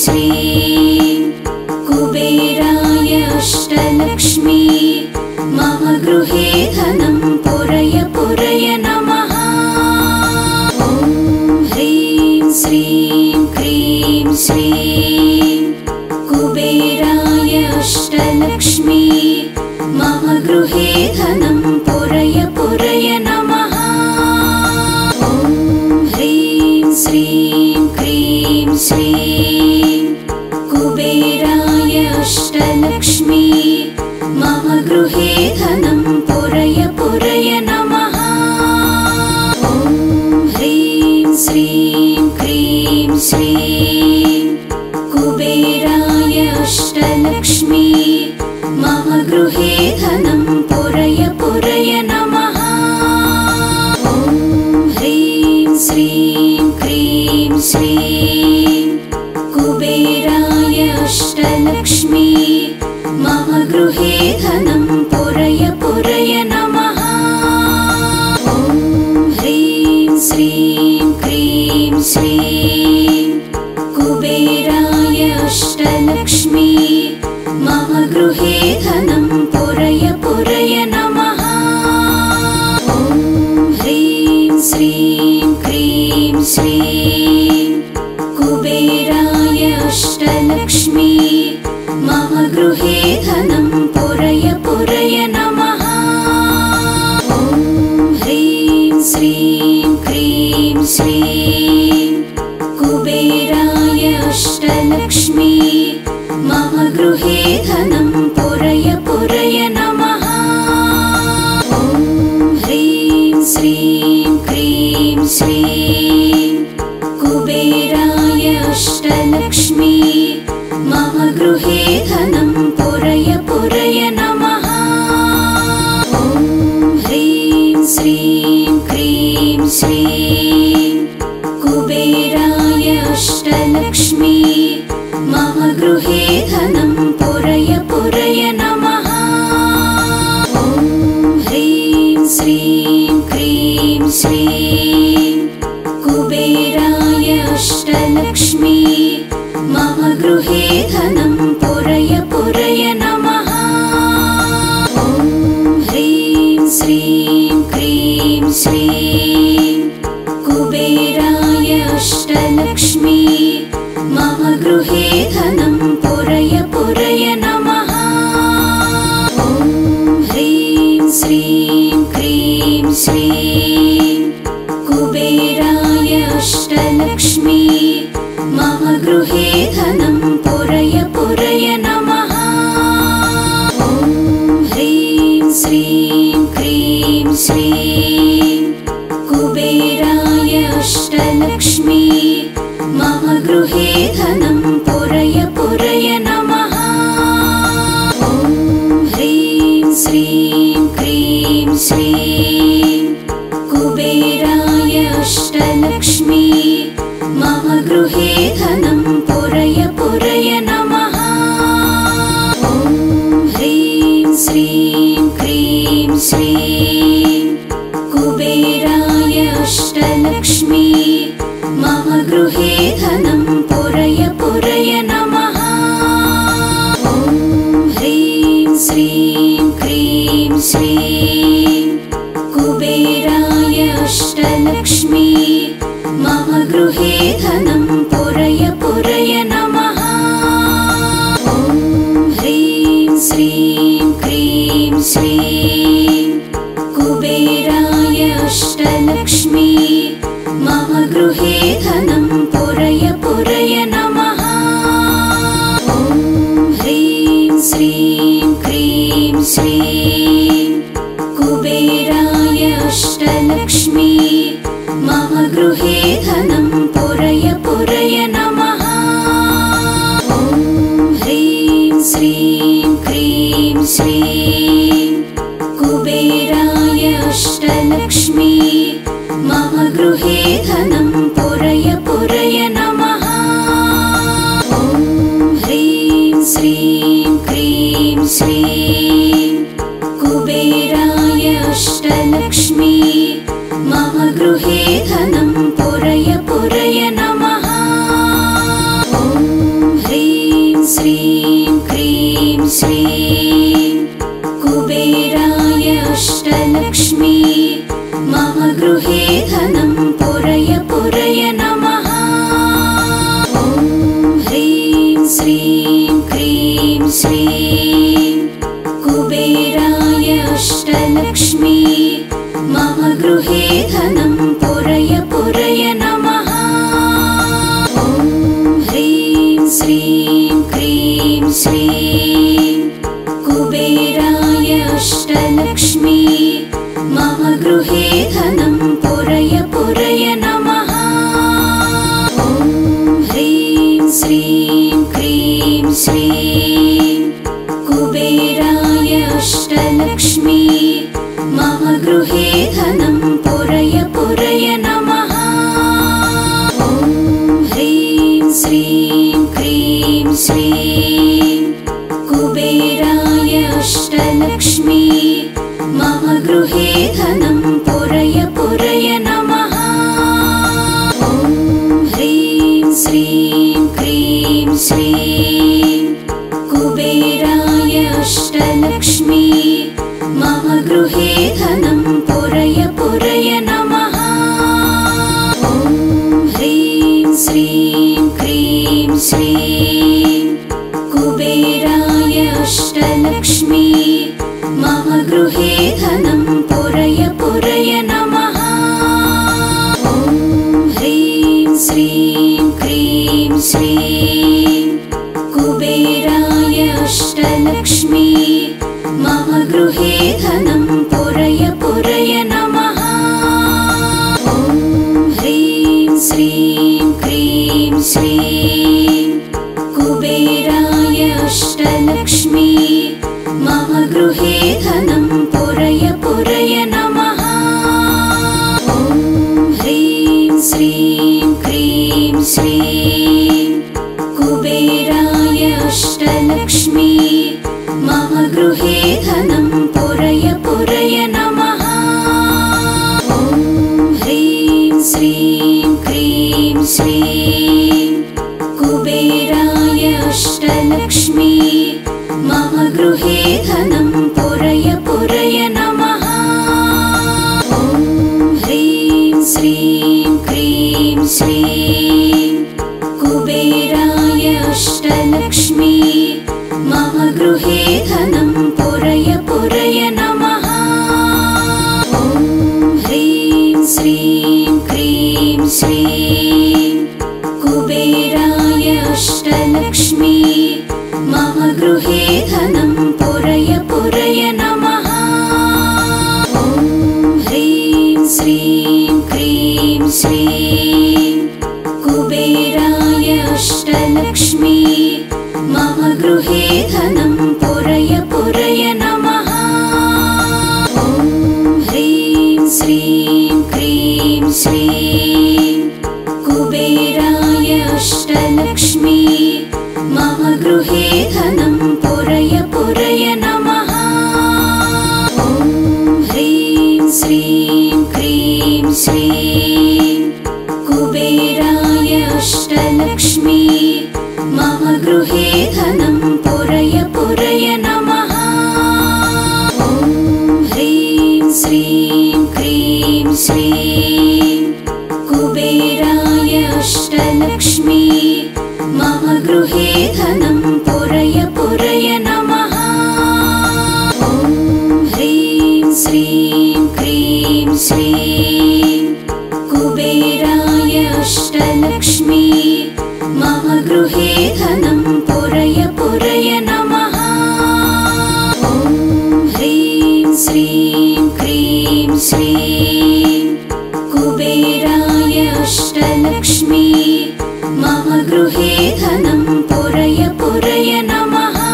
श्रीं कुबेराय अष्टलक्ष्मी मम गृहे धनं पुरय पुरय नमः। ॐ ह्रीं श्रीं क्रीं श्रीं कुबेराय अष्टलक्ष्मी मम गृहे धनं पुरय पुरय नमः। ॐ ह्रीं श्रीं क्रीं श्रीं कुबेराय अष्टलक्ष्मी मम गृहे धनं पुरय पुरय नमः। ॐ ह्रीं श्रीं क्रीं श्रीं कुबेराय अष्टलक्ष्मी मम गृहे धनं पुरय पुरय नमः। ॐ ह्रीं श्रीं क्रीं श्रीं कुबेराय अष्टलक्ष्मी मम गृहे धनं पुरय पुरय नमः। ॐ ह्रीं श्रीं क्रीं श्रीं कुबेराय अष्टलक्ष्मी मम गृहे धनं पुरय पुरय नमः। ॐ ह्रीं श्रीं क्रीं श्रीं कुबेराय अष्टलक्ष्मी मम गृहे धनं पुरय पुरय नमः। ॐ ह्रीं श्रीं क्रीं श्रीं कुबेराय अष्टलक्ष्मी मम गृहे धनं पुरय पुरय नमः। ॐ ह्रीं श्रीं क्रीं श्रीं कुबेराय अष्टलक्ष्मी मम गृहे धनं पुरय पुरय नमः। ॐ ह्रीं श्रीं क्रीं श्रीं कुबेराय अष्टलक्ष्मी मम गृहे धनं पुरय पुरय नमः। ॐ ह्रीं श्रीं क्रीं श्रीं कुबेराय अष्टलक्ष्मी मम गृहे धनं पुरय पुरय नमः। ॐ ह्रीं श्रीं क्रीं श्रीं कुबेराय अष्टलक्ष्मी मम गृहे धनं पुरय पुरय नमः। ॐ ह्रीं श्रीं क्रीं श्रीं कुबेराय अष्टलक्ष्मी मम गृहे धनं पुरय पुरय नमः। ॐ ह्रीं श्रीं क्रीं श्रीं कुबेराय अष्टलक्ष्मी मम गृहे धनं पुरय पुरय नमः। ॐ ह्रीं श्रीं क्रीं श्रीं कुबेराय अष्टलक्ष्मी मम गृहे धनं पुरय पुरय नमः। ॐ ह्रीं श्रीं क्रीं श्रीं कुबेराय अष्टलक्ष्मी मम गृहे धनं पुरय पुरय नमः। ॐ ह्रीं श्रीं क्रीं श्रीं कुबेराय अष्टलक्ष्मी मम गृहे धनं पुरय पुरय नमः। ॐ ह्रीं श्रीं क्रीं श्रीं कुबेराय अष्टलक्ष्मी मम गृहे धनं पुरय पुरय नमः। ॐ ह्रीं श्रीं क्रीं श्रीं कुबेराय अष्टलक्ष्मी मम गृहे धनं पुरय पुरय नमः। ॐ ह्रीं श्रीं क्रीं श्रीं कुबेराय अष्टलक्ष्मी मम गृहे धनं पुरय पुरय नमः। ॐ ह्रीं श्रीं क्रीं श्रीं कुबेराय अष्टलक्ष्मी मम गृहे धनं पुरय पुरय नमः। ॐ श्रीं क्रीं श्रीं कुबेराय अष्टलक्ष्मी मम गृहे धनं पुरय पुरय नमः। ॐ ह्रीं श्रीं क्रीं श्रीं कुबेराय अष्टलक्ष्मी मम गृहे धनं पुरय पुरय नमः। ॐ ह्रीं श्रीं क्रीं श्रीं कुबेराय अष्टलक्ष्मी मम गृहे धनं पुरय पुरय नमः। ॐ ह्रीं श्रीं क्रीं श्रीं कुबेराय अष्टलक्ष्मी मम गृहे धनं पुरय पुरय नमः। ॐ ह्रीं श्रीं क्रीं श्रीं कुबेराय अष्टलक्ष्मी मम गृहे धनं पुरय पुरय नमः। ॐ ह्रीं श्रीं क्रीं श्रीं कुबेराय अष्टलक्ष्मी मम गृहे धनं पुरय पुरय नमः। ॐ ह्रीं श्रीं क्रीं श्रीं कुबेराय अष्टलक्ष्मी मम गृहे धनं पुरय पुरय नमः। ॐ ह्रीं श्रीं क्रीं श्रीं कुबेराय अष्टलक्ष्मी मम गृहे धनं पुरय पुरय नमः। ॐ ह्रीं श्रीं क्रीं श्रीं कुबेराय अष्टलक्ष्मी मम गृहे धनं पुरय पुरय नमः। ॐ ह्रीं श्रीं क्रीं श्रीं कुबेराय अष्टलक्ष्मी मम गृहे धनं पुरय पुरय नमः। ॐ ह्रीं श्रीं क्रीं श्रीं कुबेराय अष्टलक्ष्मी मम गृहे धनं पुरय पुरय नमः। ॐ ह्रीं श्रीं क्रीं श्रीं कुबेराय अष्टलक्ष्मी मम गृहे धनं पुरय पुरय नमः। ॐ ह्रीं श्रीं क्रीं श्रीं कुबेराय अष्टलक्ष्मी मम गृहे धनं पुरय पुरय नमः। ॐ ह्रीं श्रीं क्रीं श्रीं कुबेराय अष्टलक्ष्मी मम गृहे धनं पुरय पुरय नमः।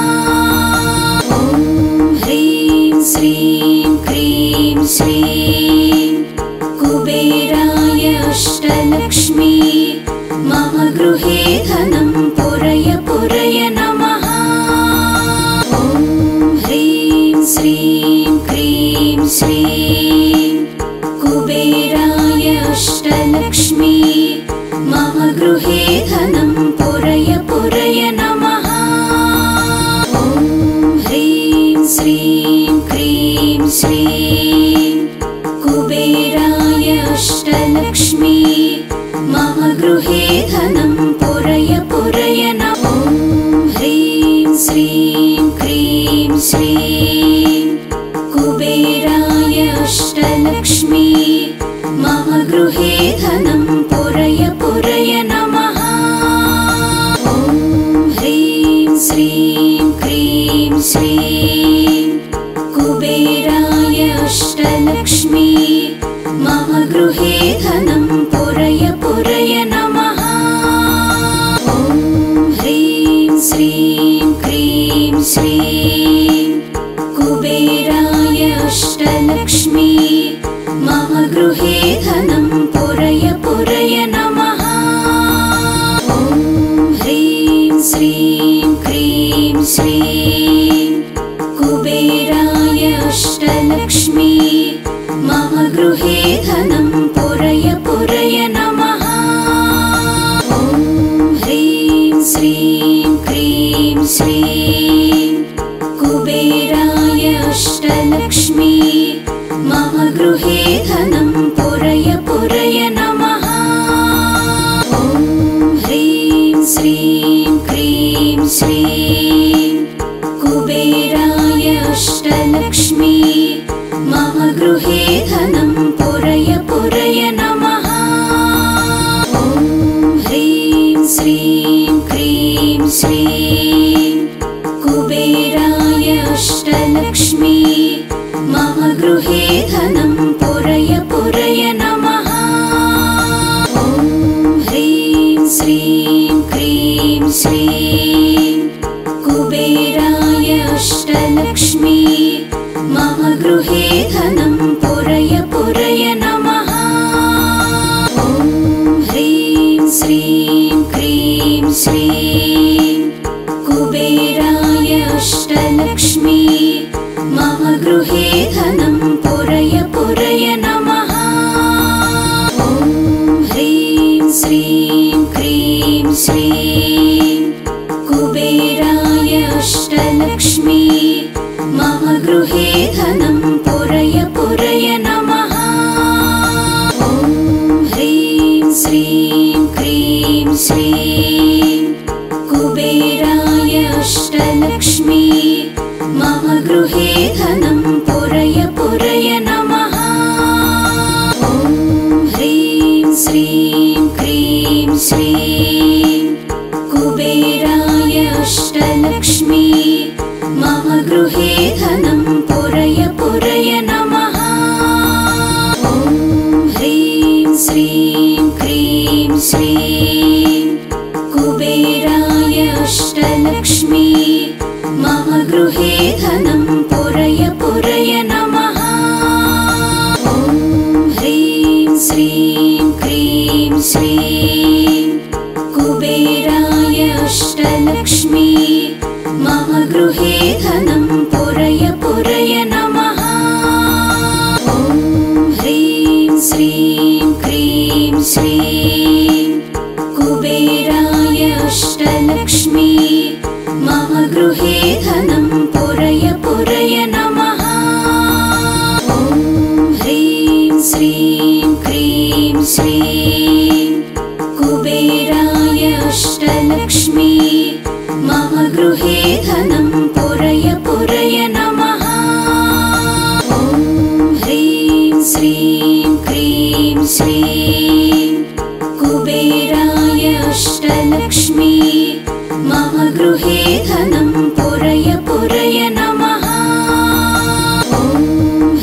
ॐ ह्रीं श्रीं क्रीं श्रीं कुबेराय अष्टलक्ष्मी मम गृहे धनं पुरय पुरय नमः। ॐ ह्रीं श्रीं क्रीं श्रीं कुबेराय अष्टलक्ष्मी मम गृहे धनं पुरय पुरय नमः। ॐ ह्रीं श्रीं क्रीं श्रीं कुबेराय अष्टलक्ष्मी मम गृहे धनं पुरय पुरय नमः। ॐ ह्रीं श्रीं क्रीं श्रीं कुबेराय अष्टलक्ष्मी मम गृहे धनं पुरय पुरय नमः। ॐ ह्रीं श्रीं क्रीं श्रीं कुबेराय अष्टलक्ष्मी मम गृहे धनं पुरय पुरय नमः। ॐ ह्रीं श्रीं क्रीं श्रीं कुबेराय अष्टलक्ष्मी मम गृहे धनं पुरय पुरय नमः। ॐ ह्रीं श्रीं क्रीं श्रीं कुबेराय अष्टलक्ष्मी मम गृहे धनं पुरय पुरय नमः। ॐ श्रीं कुबेराय अष्टलक्ष्मी मम गृहे धनं पुरय पुरय नमः। ॐ ह्रीं श्रीं क्रीं श्रीं कुबेराय अष्टलक्ष्मी मम गृहे धनं पुरय पुरय नमः। ॐ ह्रीं श्रीं क्रीं श्रीं कुबेराय अष्टलक्ष्मी मम गृहे धनं पुरय पुरय नमः। ॐ ह्रीं श्रीं क्रीं श्रीं कुबेराय अष्टलक्ष्मी मम गृहे धनं पुरय पुरय नमः। ॐ ह्रीं श्रीं क्रीं श्रीं कुबेराय अष्टलक्ष्मी मम गृहे धनं पुरय पुरय नमः। ॐ ह्रीं श्रीं क्रीं श्रीं कुबेराय अष्टलक्ष्मी मम गृहे धनं पुरय पुरय नमः। ॐ ह्रीं श्रीं क्रीं श्रीं कुबेराय अष्टलक्ष्मी मम गृहे धनं पुरय पुरय नमः। ॐ ह्रीं श्रीं क्रीं श्रीं कुबेराय अष्टलक्ष्मी मम गृहे धनं पुरय पुरय नमः। ॐ ह्रीं श्रीं क्रीं श्रीं कुबेराय अष्टलक्ष्मी मम गृहे धनं पुरय पुरय नमः। ॐ ह्रीं श्रीं क्रीं श्रीं कुबेराय अष्टलक्ष्मी मम गृहे धनं पुरय पुरय नमः। ॐ ह्रीं श्रीं क्रीं श्रीं कुबेराय अष्टलक्ष्मी मम गृहे धनं पुरय पुरय नमः। ॐ ह्रीं श्रीं क्रीं श्रीं कुबेराय अष्टलक्ष्मी मम गृहे धनं पुरय पुरय नमः। ॐ ह्रीं श्रीं क्रीं श्रीं कुबेराय अष्टलक्ष्मी मम गृहे धनं पुरय पुरय नमः। ॐ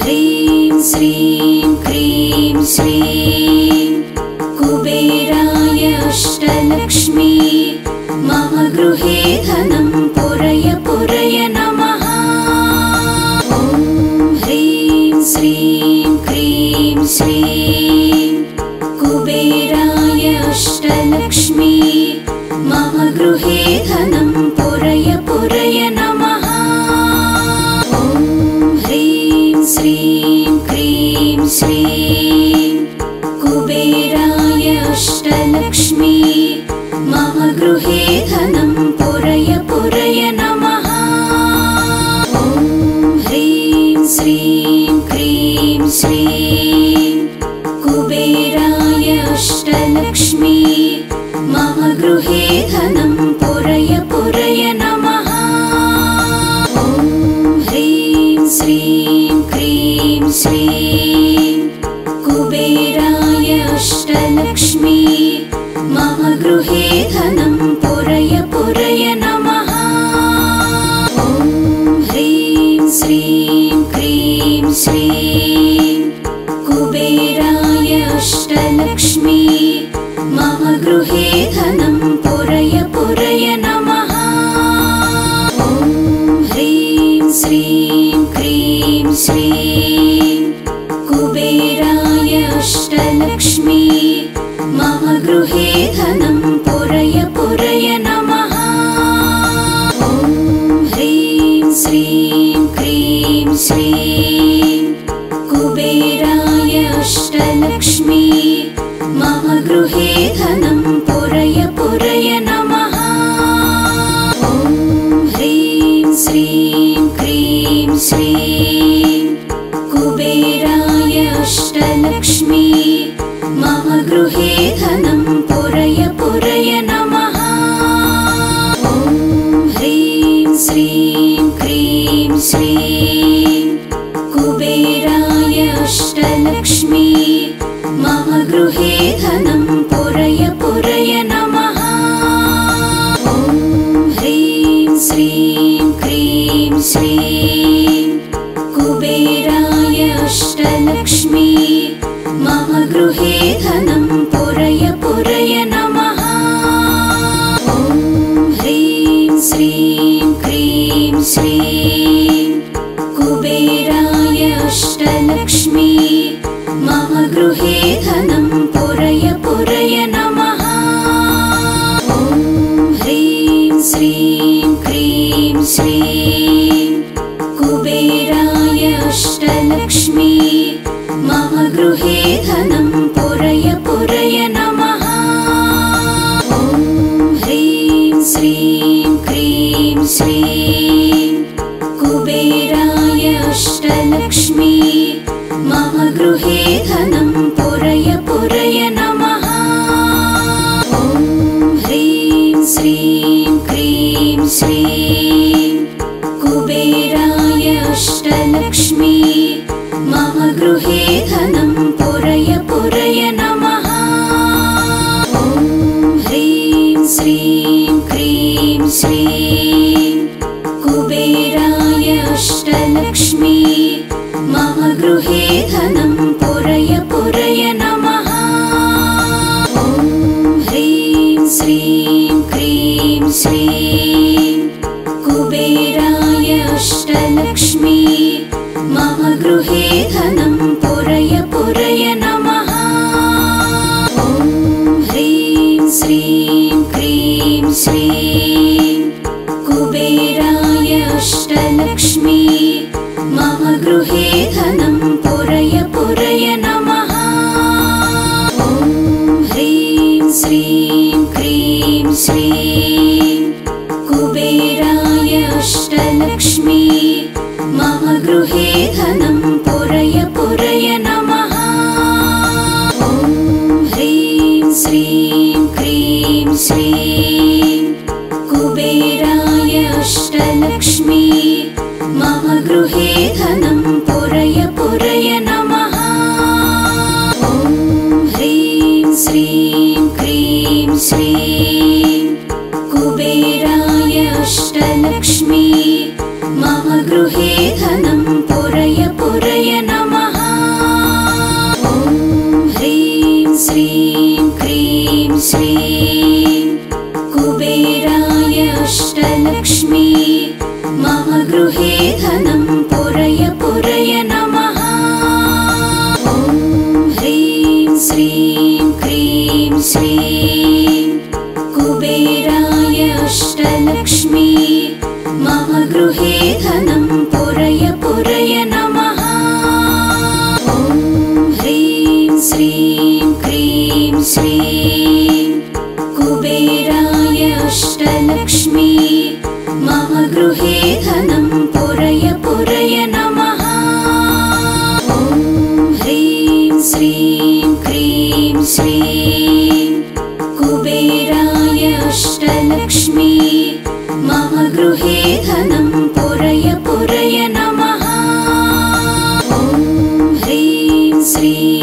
ह्रीं श्रीं क्रीं श्रीं कुबेराय अष्टलक्ष्मी मम गृहे धनं पुरय पुरय नमः। ॐ ह्रीं श्रीं क्रीं श्रीं कुबेराय अष्टलक्ष्मी मम गृहे धनं पुरय पुरय नमः। ॐ ह्रीं श्रीं क्रीं श्रीं कुबेराय अष्टलक्ष्मी मम गृहे धनं पुरय पुरय नमः। ॐ ह्रीं श्रीं क्रीं श्रीं कुबेराय अष्टलक्ष्मी मम गृहे धनं पुरय पुरय नमः। ॐ ह्रीं श्रीं क्रीं श्रीं कुबेराय अष्टलक्ष्मी मम गृहे धनं पुरय पुरय नमः। ॐ ह्रीं श्रीं क्रीं श्रीं कुबेराय अष्टलक्ष्मी मम गृहे धनं पुरय पुरय नमः। ॐ ह्रीं श्रीं क्रीं श्रीं कुबेराय अष्टलक्ष्मी मम गृहे धनं पुरय पुरय नमः। ॐ ह्रीं श्रीं क्रीं श्रीं कुबेराय अष्टलक्ष्मी मम गृहे धनं पुरय पुरय नमः। ॐ पुरय नमः। ॐ ह्रीं श्रीं क्रीं श्रीं कुबेराय अष्टलक्ष्मी मम गृहे धनं पुरय पुरय नमः। ॐ ह्रीं श्रीं क्रीं श्रीं कुबेराय अष्टलक्ष्मी मम गृहे धनं पुरय पुरय नमः। ॐ ह्रीं श्रीं क्रीं श्रीं कुबेराय अष्टलक्ष्मी मम गृहे धनं पुरय पुरय नमः। ॐ ह्रीं श्रीं क्रीं श्रीं कुबेराय अष्टलक्ष्मी मम गृहे धनं पुरय पुरय नमः। ॐ ह्रीं श्रीं क्रीं श्रीं कुबेराय अष्टलक्ष्मी मम गृहे धनं पुरय पुरय नमः। ॐ ह्रीं श्रीं क्रीं श्रीं कुबेराय अष्टलक्ष्मी मम गृहे धनं पुरय पुरय नमः। ॐ ह्रीं श्रीं क्रीं श्रीं कुबेराय अष्टलक्ष्मी मम गृहे धनं पुरय पुरय नमः। ॐ ह्रीं श्रीं क्रीं श्रीं कुबेराय अष्टलक्ष्मी मम गृहे धनं पुरय पुरय नमः। ॐ ह्रीं श्रीं क्रीं श्रीं कुबेराय अष्टलक्ष्मी मम गृहे धनं पुरय पुरय नमः। ॐ ह्रीं श्रीं क्रीं श्रीं कुबेराय अष्टलक्ष्मी मम गृहे धनं पुरय पुरय नमः। ॐ ह्रीं श्रीं क्रीं श्रीं कुबेराय अष्टलक्ष्मी मम गृहे धनं पुरय पुरय नमः। ॐ ह्रीं श्रीं क्रीं श्रीं कुबेराय अष्टलक्ष्मी मम गृहे धनं पुरय पुरय नमः। ॐ ह्रीं श्रीं क्रीं श्रीं कुबेराय अष्टलक्ष्मी मम गृहे धनं पुरय पुरय नमः। ॐ ह्रीं श्रीं क्रीं श्रीं कुबेराय अष्टलक्ष्मी मम गृहे धनं पुरय पुरय नमः। ॐ ह्रीं श्रीं क्रीं श्रीं कुबेराय अष्टलक्ष्मी मम गृहे धनं पुरय पुरय नमः। ॐ ह्रीं श्रीं क्रीं श्रीं कुबेराय अष्टलक्ष्मी मम गृहे धनं पुरय पुरय नमः। ॐ ह्रीं श्रीं